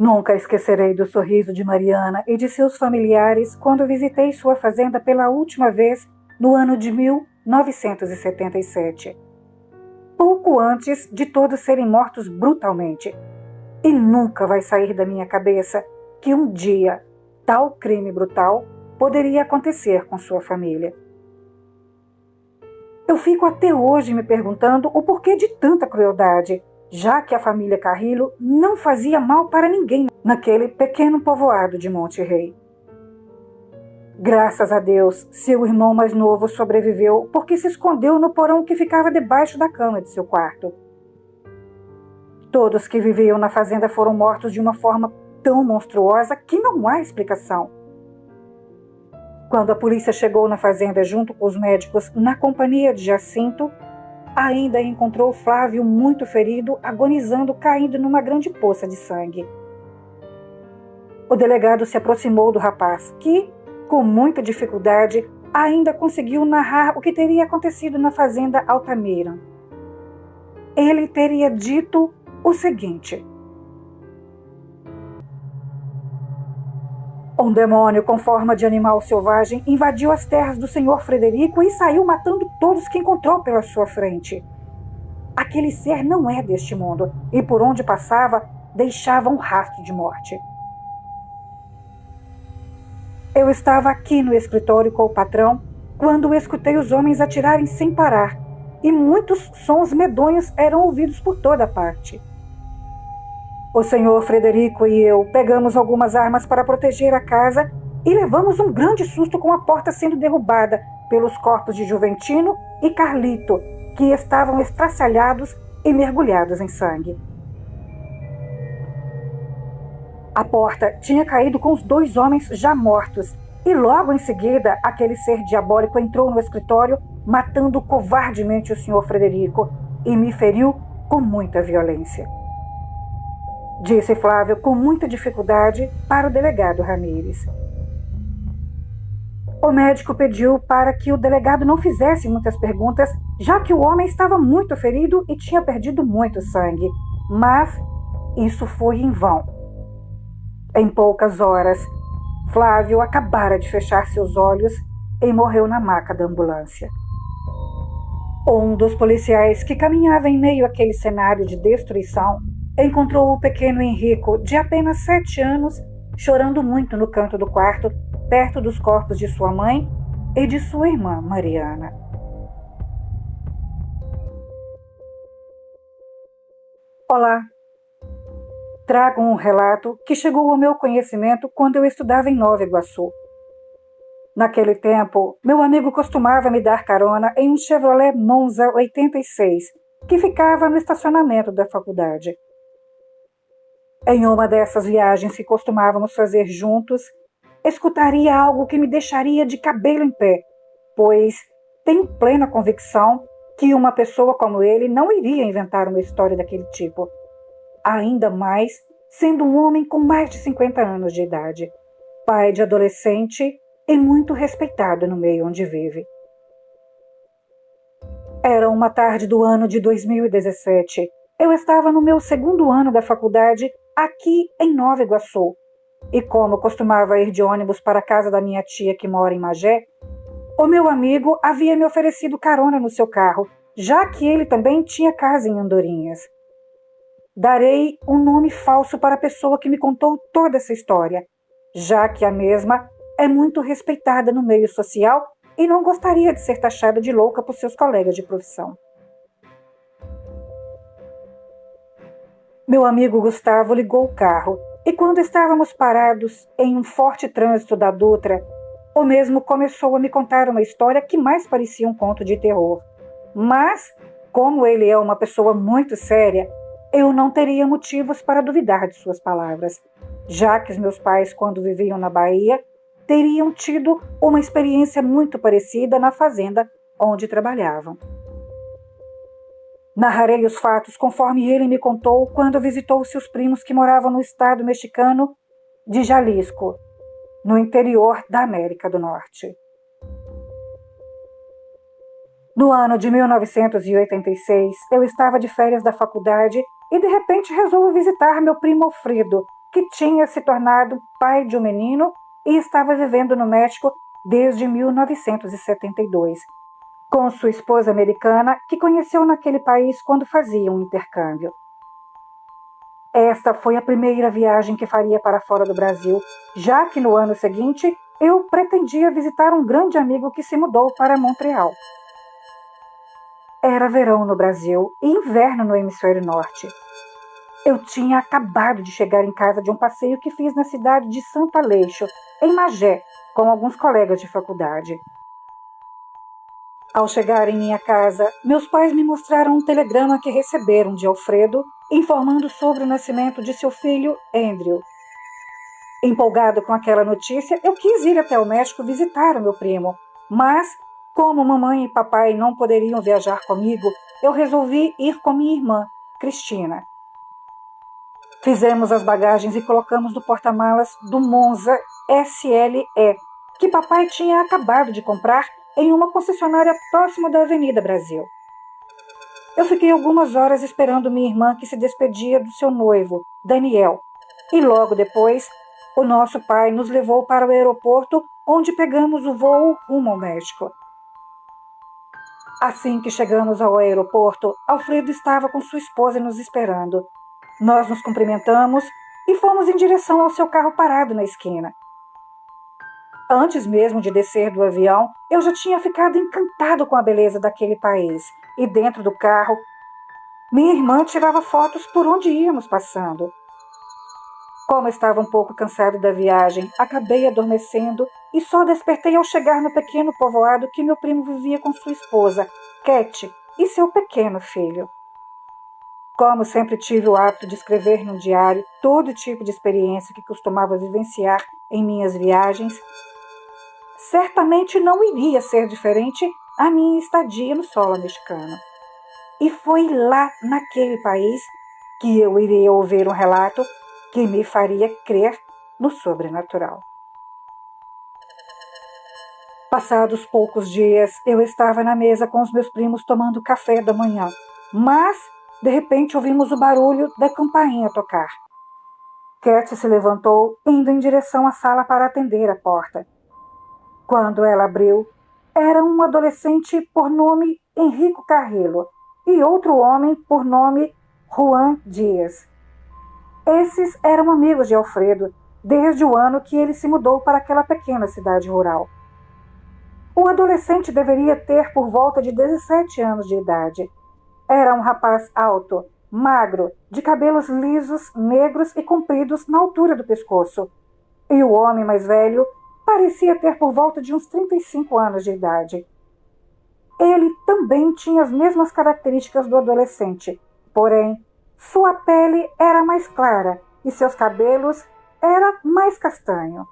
Nunca esquecerei do sorriso de Mariana e de seus familiares quando visitei sua fazenda pela última vez no ano de 1977, pouco antes de todos serem mortos brutalmente. E nunca vai sair da minha cabeça que um dia tal crime brutal poderia acontecer com sua família. Eu fico até hoje me perguntando o porquê de tanta crueldade, já que a família Carrillo não fazia mal para ninguém naquele pequeno povoado de Monte Rei. Graças a Deus, seu irmão mais novo sobreviveu porque se escondeu no porão que ficava debaixo da cama de seu quarto. Todos que viviam na fazenda foram mortos de uma forma tão monstruosa que não há explicação. Quando a polícia chegou na fazenda junto com os médicos, na companhia de Jacinto, ainda encontrou Flávio muito ferido, agonizando, caindo numa grande poça de sangue. O delegado se aproximou do rapaz, que, com muita dificuldade, ainda conseguiu narrar o que teria acontecido na fazenda Altamira. Ele teria dito o seguinte: um demônio com forma de animal selvagem invadiu as terras do senhor Frederico e saiu matando todos que encontrou pela sua frente. Aquele ser não é deste mundo e por onde passava deixava um rastro de morte. Eu estava aqui no escritório com o patrão quando escutei os homens atirarem sem parar e muitos sons medonhos eram ouvidos por toda parte. O senhor Frederico e eu pegamos algumas armas para proteger a casa e levamos um grande susto com a porta sendo derrubada pelos corpos de Juventino e Carlito, que estavam estraçalhados e mergulhados em sangue. A porta tinha caído com os 2 homens já mortos e logo em seguida aquele ser diabólico entrou no escritório matando covardemente o senhor Frederico e me feriu com muita violência. Disse Flávio com muita dificuldade para o delegado Ramírez. O médico pediu para que o delegado não fizesse muitas perguntas, já que o homem estava muito ferido e tinha perdido muito sangue. Mas isso foi em vão. Em poucas horas, Flávio acabara de fechar seus olhos e morreu na maca da ambulância. Um dos policiais que caminhava em meio àquele cenário de destruição encontrou o pequeno Henrico, de apenas 7 anos, chorando muito no canto do quarto, perto dos corpos de sua mãe e de sua irmã Mariana. Olá! Trago um relato que chegou ao meu conhecimento quando eu estudava em Nova Iguaçu. Naquele tempo, meu amigo costumava me dar carona em um Chevrolet Monza 86, que ficava no estacionamento da faculdade. Em uma dessas viagens que costumávamos fazer juntos, escutaria algo que me deixaria de cabelo em pé, pois tenho plena convicção que uma pessoa como ele não iria inventar uma história daquele tipo. Ainda mais sendo um homem com mais de 50 anos de idade, pai de adolescente e muito respeitado no meio onde vive. Era uma tarde do ano de 2017. Eu estava no meu 2º ano da faculdade aqui em Nova Iguaçu. E como costumava ir de ônibus para a casa da minha tia que mora em Magé, o meu amigo havia me oferecido carona no seu carro, já que ele também tinha casa em Andorinhas. Darei um nome falso para a pessoa que me contou toda essa história, já que a mesma é muito respeitada no meio social e não gostaria de ser taxada de louca por seus colegas de profissão. Meu amigo Gustavo ligou o carro e quando estávamos parados em um forte trânsito da Dutra, o mesmo começou a me contar uma história que mais parecia um conto de terror. Mas, como ele é uma pessoa muito séria, eu não teria motivos para duvidar de suas palavras, já que os meus pais, quando viviam na Bahia, teriam tido uma experiência muito parecida na fazenda onde trabalhavam. Narrarei os fatos conforme ele me contou quando visitou seus primos que moravam no estado mexicano de Jalisco, no interior da América do Norte. No ano de 1986, eu estava de férias da faculdade e de repente resolvo visitar meu primo Alfredo, que tinha se tornado pai de um menino e estava vivendo no México desde 1972, com sua esposa americana, que conheceu naquele país quando fazia um intercâmbio. Esta foi a primeira viagem que faria para fora do Brasil, já que no ano seguinte eu pretendia visitar um grande amigo que se mudou para Montreal. Era verão no Brasil e inverno no hemisfério norte. Eu tinha acabado de chegar em casa de um passeio que fiz na cidade de Santo Aleixo, em Magé, com alguns colegas de faculdade. Ao chegar em minha casa, meus pais me mostraram um telegrama que receberam de Alfredo, informando sobre o nascimento de seu filho, Andrew. Empolgado com aquela notícia, eu quis ir até o México visitar o meu primo, mas, como mamãe e papai não poderiam viajar comigo, eu resolvi ir com minha irmã, Cristina. Fizemos as bagagens e colocamos no porta-malas do Monza SLE, que papai tinha acabado de comprar em uma concessionária próxima da Avenida Brasil. Eu fiquei algumas horas esperando minha irmã, que se despedia do seu noivo, Daniel, e logo depois o nosso pai nos levou para o aeroporto, onde pegamos o voo rumo ao México. Assim que chegamos ao aeroporto, Alfredo estava com sua esposa nos esperando. Nós nos cumprimentamos e fomos em direção ao seu carro parado na esquina. Antes mesmo de descer do avião, eu já tinha ficado encantado com a beleza daquele país. E dentro do carro, minha irmã tirava fotos por onde íamos passando. Como estava um pouco cansado da viagem, acabei adormecendo e só despertei ao chegar no pequeno povoado que meu primo vivia com sua esposa, Cat, e seu pequeno filho. Como sempre tive o hábito de escrever num diário todo tipo de experiência que costumava vivenciar em minhas viagens, certamente não iria ser diferente a minha estadia no solo mexicano. E foi lá, naquele país, que eu iria ouvir um relato que me faria crer no sobrenatural. Passados poucos dias, eu estava na mesa com os meus primos tomando café da manhã, mas, de repente, ouvimos o barulho da campainha tocar. Cat se levantou, indo em direção à sala para atender a porta. Quando ela abriu, era um adolescente por nome Henrico Carrillo e outro homem por nome Juan Dias. Esses eram amigos de Alfredo desde o ano que ele se mudou para aquela pequena cidade rural. O adolescente deveria ter por volta de 17 anos de idade. Era um rapaz alto, magro, de cabelos lisos, negros e compridos na altura do pescoço. E o homem mais velho parecia ter por volta de uns 35 anos de idade. Ele também tinha as mesmas características do adolescente, porém, sua pele era mais clara e seus cabelos era mais castanho.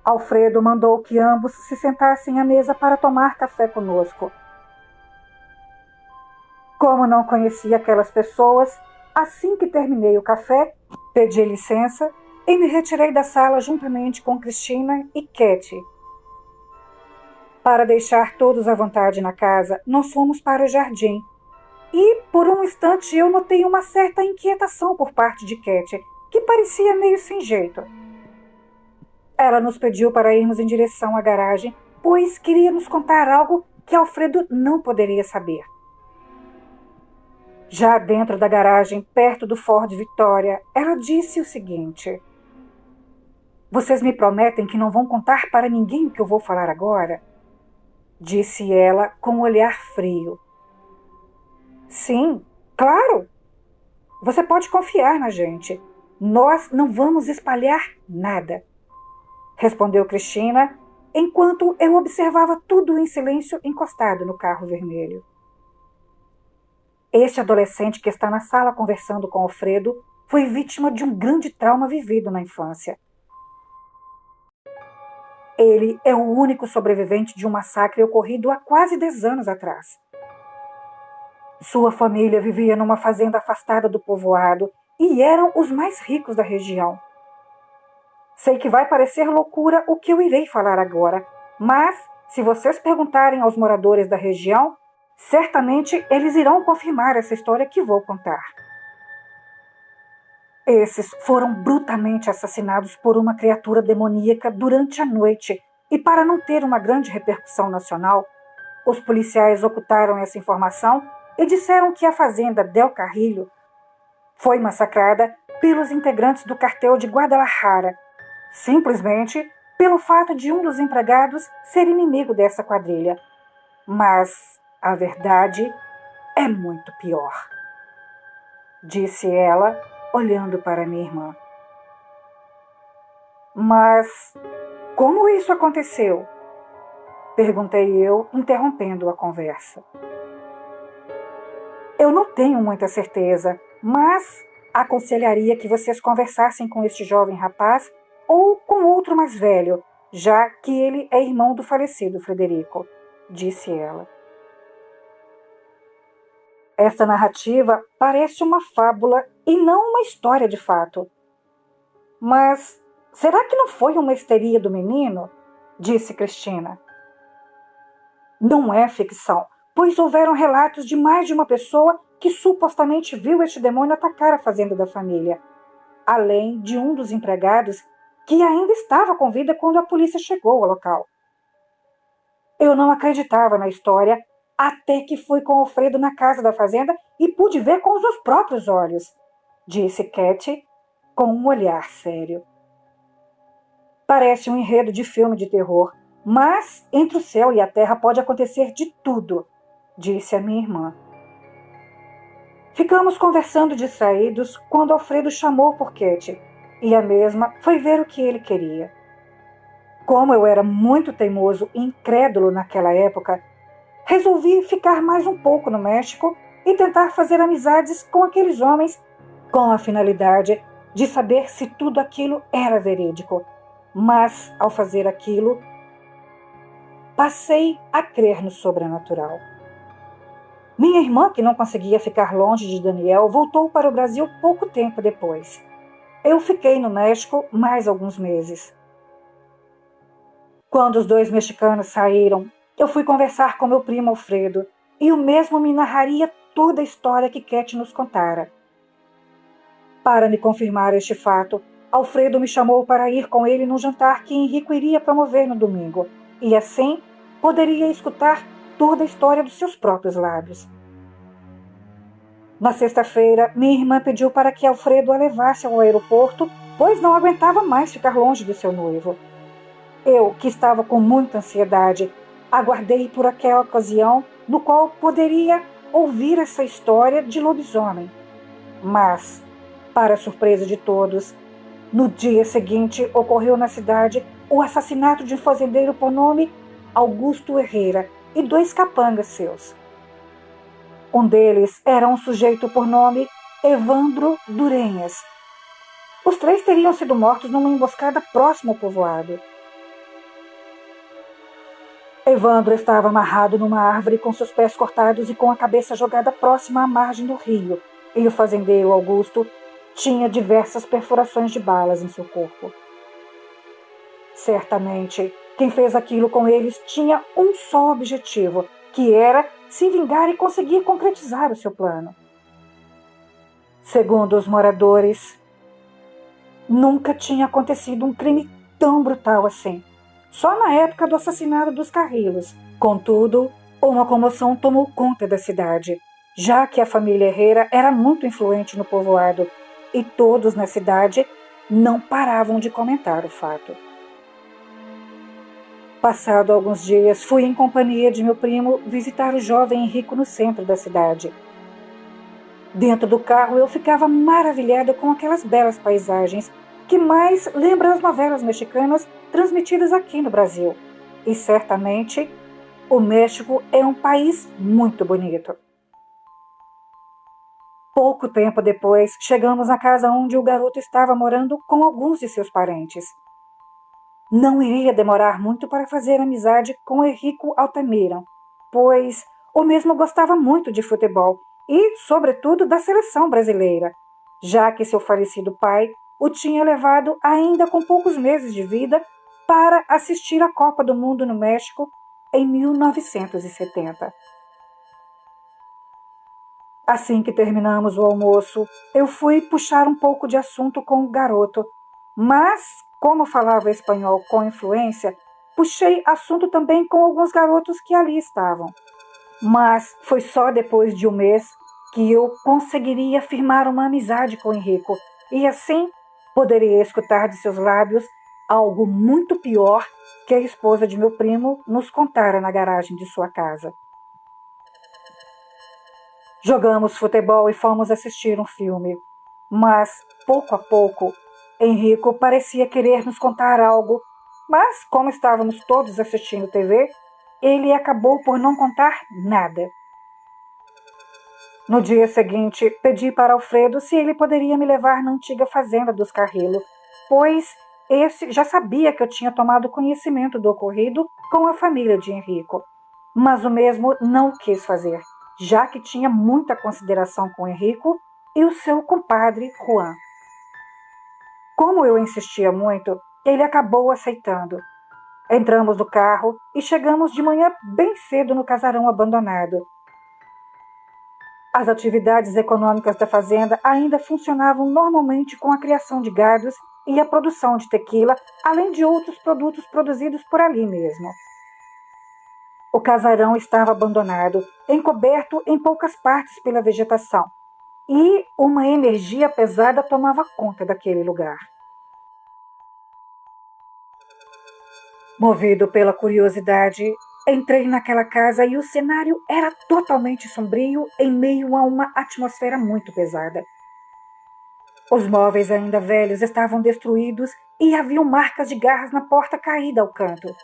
Alfredo mandou que ambos se sentassem à mesa para tomar café conosco. Como não conhecia aquelas pessoas, assim que terminei o café, pedi licença e me retirei da sala juntamente com Cristina e Cat. Para deixar todos à vontade na casa, nós fomos para o jardim. E, por um instante, eu notei uma certa inquietação por parte de Cat, que parecia meio sem jeito. Ela nos pediu para irmos em direção à garagem, pois queria nos contar algo que Alfredo não poderia saber. Já dentro da garagem, perto do Ford Vitória, ela disse o seguinte: "Vocês me prometem que não vão contar para ninguém o que eu vou falar agora?" Disse ela com um olhar frio. "Sim, claro. Você pode confiar na gente. Nós não vamos espalhar nada", respondeu Cristina, enquanto eu observava tudo em silêncio encostado no carro vermelho. Este adolescente que está na sala conversando com Alfredo foi vítima de um grande trauma vivido na infância. Ele é o único sobrevivente de um massacre ocorrido há quase 10 anos atrás. Sua família vivia numa fazenda afastada do povoado e eram os mais ricos da região. Sei que vai parecer loucura o que eu irei falar agora, mas se vocês perguntarem aos moradores da região, certamente eles irão confirmar essa história que vou contar. Esses foram brutalmente assassinados por uma criatura demoníaca durante a noite e, para não ter uma grande repercussão nacional, os policiais ocultaram essa informação e disseram que a fazenda Del Carrillo foi massacrada pelos integrantes do cartel de Guadalajara, simplesmente pelo fato de um dos empregados ser inimigo dessa quadrilha. Mas a verdade é muito pior, disse ela, olhando para minha irmã. Mas como isso aconteceu? Perguntei eu, interrompendo a conversa. Eu não tenho muita certeza, mas aconselharia que vocês conversassem com este jovem rapaz ou com outro mais velho, já que ele é irmão do falecido Frederico, disse ela. Esta narrativa parece uma fábula e não uma história de fato. Mas será que não foi uma histeria do menino? Disse Cristina. Não é ficção, pois houveram relatos de mais de uma pessoa que supostamente viu este demônio atacar a fazenda da família, além de um dos empregados que ainda estava com vida quando a polícia chegou ao local. Eu não acreditava na história até que fui com Alfredo na casa da fazenda e pude ver com os meus próprios olhos, disse Katy com um olhar sério. Parece um enredo de filme de terror, mas entre o céu e a terra pode acontecer de tudo, disse a minha irmã. Ficamos conversando distraídos quando Alfredo chamou por Katy, e a mesma foi ver o que ele queria. Como eu era muito teimoso e incrédulo naquela época, resolvi ficar mais um pouco no México e tentar fazer amizades com aqueles homens com a finalidade de saber se tudo aquilo era verídico. Mas, ao fazer aquilo, passei a crer no sobrenatural. Minha irmã, que não conseguia ficar longe de Daniel, voltou para o Brasil pouco tempo depois. Eu fiquei no México mais alguns meses. Quando os dois mexicanos saíram, eu fui conversar com meu primo Alfredo, e o mesmo me narraria toda a história que Katy nos contara. Para me confirmar este fato, Alfredo me chamou para ir com ele num jantar que Henrico iria promover no domingo, e assim poderia escutar toda a história dos seus próprios lábios. Na sexta-feira, minha irmã pediu para que Alfredo a levasse ao aeroporto, pois não aguentava mais ficar longe de seu noivo. Eu, que estava com muita ansiedade, aguardei por aquela ocasião no qual poderia ouvir essa história de lobisomem. Mas, para surpresa de todos, no dia seguinte ocorreu na cidade o assassinato de um fazendeiro por nome Augusto Herrera e 2 capangas seus. Um deles era um sujeito por nome Evandro Durenhas. Os 3 teriam sido mortos numa emboscada próxima ao povoado. Evandro estava amarrado numa árvore com seus pés cortados e com a cabeça jogada próxima à margem do rio, e o fazendeiro Augusto tinha diversas perfurações de balas em seu corpo. Certamente, quem fez aquilo com eles tinha um só objetivo, que era se vingar e conseguir concretizar o seu plano. Segundo os moradores, nunca tinha acontecido um crime tão brutal assim. Só na época do assassinato dos Carrillos. Contudo, uma comoção tomou conta da cidade, já que a família Herrera era muito influente no povoado e todos na cidade não paravam de comentar o fato. Passado alguns dias, fui em companhia de meu primo visitar o jovem Henrico no centro da cidade. Dentro do carro eu ficava maravilhada com aquelas belas paisagens que mais lembram as novelas mexicanas transmitidas aqui no Brasil. E certamente o México é um país muito bonito. Pouco tempo depois, chegamos à casa onde o garoto estava morando com alguns de seus parentes. Não iria demorar muito para fazer amizade com Henrico Altamira, pois o mesmo gostava muito de futebol e, sobretudo, da seleção brasileira, já que seu falecido pai o tinha levado ainda com poucos meses de vida para assistir à Copa do Mundo no México em 1970. Assim que terminamos o almoço, eu fui puxar um pouco de assunto com o garoto, mas, como falava espanhol com influência, puxei assunto também com alguns garotos que ali estavam. Mas foi só depois de um mês que eu conseguiria firmar uma amizade com Henrico e assim poderia escutar de seus lábios algo muito pior que a esposa de meu primo nos contara na garagem de sua casa. Jogamos futebol e fomos assistir um filme, mas pouco a pouco Henrico parecia querer nos contar algo, mas como estávamos todos assistindo TV, ele acabou por não contar nada. No dia seguinte, pedi para Alfredo se ele poderia me levar na antiga fazenda dos Carrillo, pois esse já sabia que eu tinha tomado conhecimento do ocorrido com a família de Henrico, mas o mesmo não quis fazer, já que tinha muita consideração com Henrico e o seu compadre Juan. Como eu insistia muito, ele acabou aceitando. Entramos no carro e chegamos de manhã bem cedo no casarão abandonado. As atividades econômicas da fazenda ainda funcionavam normalmente com a criação de gados e a produção de tequila, além de outros produtos produzidos por ali mesmo. O casarão estava abandonado, encoberto em poucas partes pela vegetação, e uma energia pesada tomava conta daquele lugar. Movido pela curiosidade, entrei naquela casa e o cenário era totalmente sombrio em meio a uma atmosfera muito pesada. Os móveis ainda velhos estavam destruídos e haviam marcas de garras na porta caída ao canto.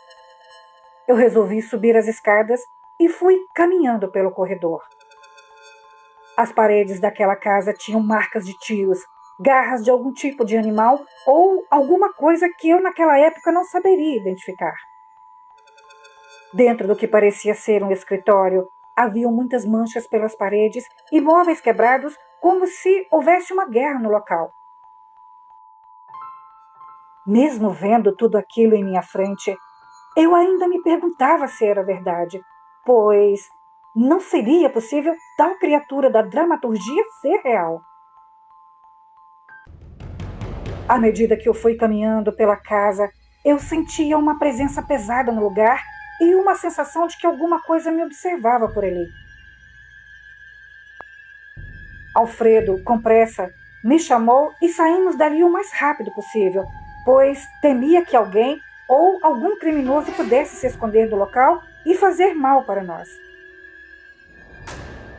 Eu resolvi subir as escadas e fui caminhando pelo corredor. As paredes daquela casa tinham marcas de tiros, garras de algum tipo de animal ou alguma coisa que eu naquela época não saberia identificar. Dentro do que parecia ser um escritório, haviam muitas manchas pelas paredes e móveis quebrados, como se houvesse uma guerra no local. Mesmo vendo tudo aquilo em minha frente, eu ainda me perguntava se era verdade, pois não seria possível tal criatura da dramaturgia ser real. À medida que eu fui caminhando pela casa, eu sentia uma presença pesada no lugar e uma sensação de que alguma coisa me observava por ali. Alfredo, com pressa, me chamou e saímos dali o mais rápido possível, pois temia que alguém ou algum criminoso pudesse se esconder do local e fazer mal para nós.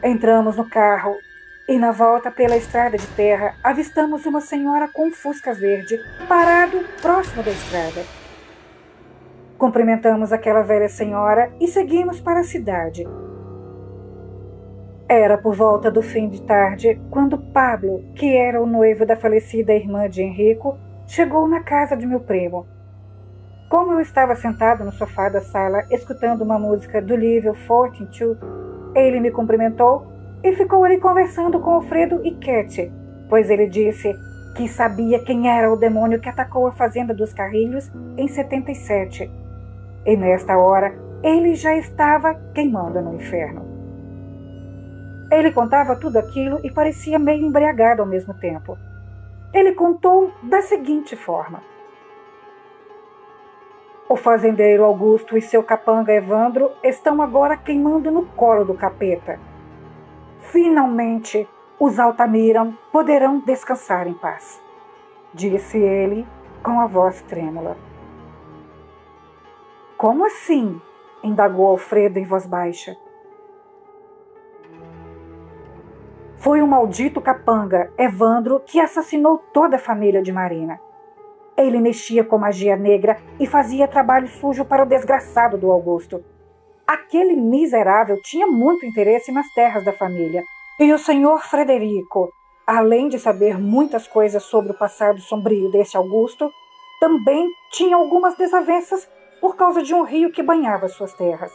Entramos no carro e, na volta pela estrada de terra, avistamos uma senhora com um Fusca verde parado próximo da estrada. Cumprimentamos aquela velha senhora e seguimos para a cidade. Era por volta do fim de tarde quando Pablo, que era o noivo da falecida irmã de Henrico, chegou na casa de meu primo. Como eu estava sentado no sofá da sala escutando uma música do Level 42, ele me cumprimentou e ficou ali conversando com Alfredo e Cat, pois ele disse que sabia quem era o demônio que atacou a fazenda dos Carrilhos em 77. E nesta hora, ele já estava queimando no inferno. Ele contava tudo aquilo e parecia meio embriagado ao mesmo tempo. Ele contou da seguinte forma: o fazendeiro Augusto e seu capanga Evandro estão agora queimando no colo do capeta. Finalmente, os Altamira poderão descansar em paz, disse ele com a voz trêmula. Como assim? Indagou Alfredo em voz baixa. Foi o maldito capanga, Evandro, que assassinou toda a família de Marina. Ele mexia com magia negra e fazia trabalho sujo para o desgraçado do Augusto. Aquele miserável tinha muito interesse nas terras da família. E o senhor Frederico, além de saber muitas coisas sobre o passado sombrio desse Augusto, também tinha algumas desavenças por causa de um rio que banhava suas terras.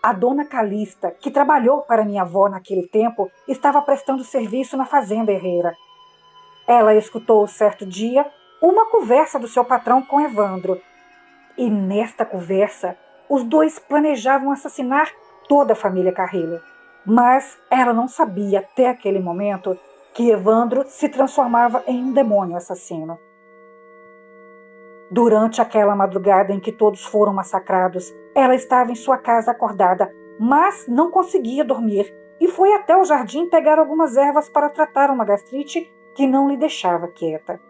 A dona Calista, que trabalhou para minha avó naquele tempo, estava prestando serviço na fazenda Herrera. Ela escutou certo dia uma conversa do seu patrão com Evandro. E nesta conversa, os dois planejavam assassinar toda a família Carrillo. Mas ela não sabia até aquele momento que Evandro se transformava em um demônio assassino. Durante aquela madrugada em que todos foram massacrados, ela estava em sua casa acordada, mas não conseguia dormir e foi até o jardim pegar algumas ervas para tratar uma gastrite que não lhe deixava quieta.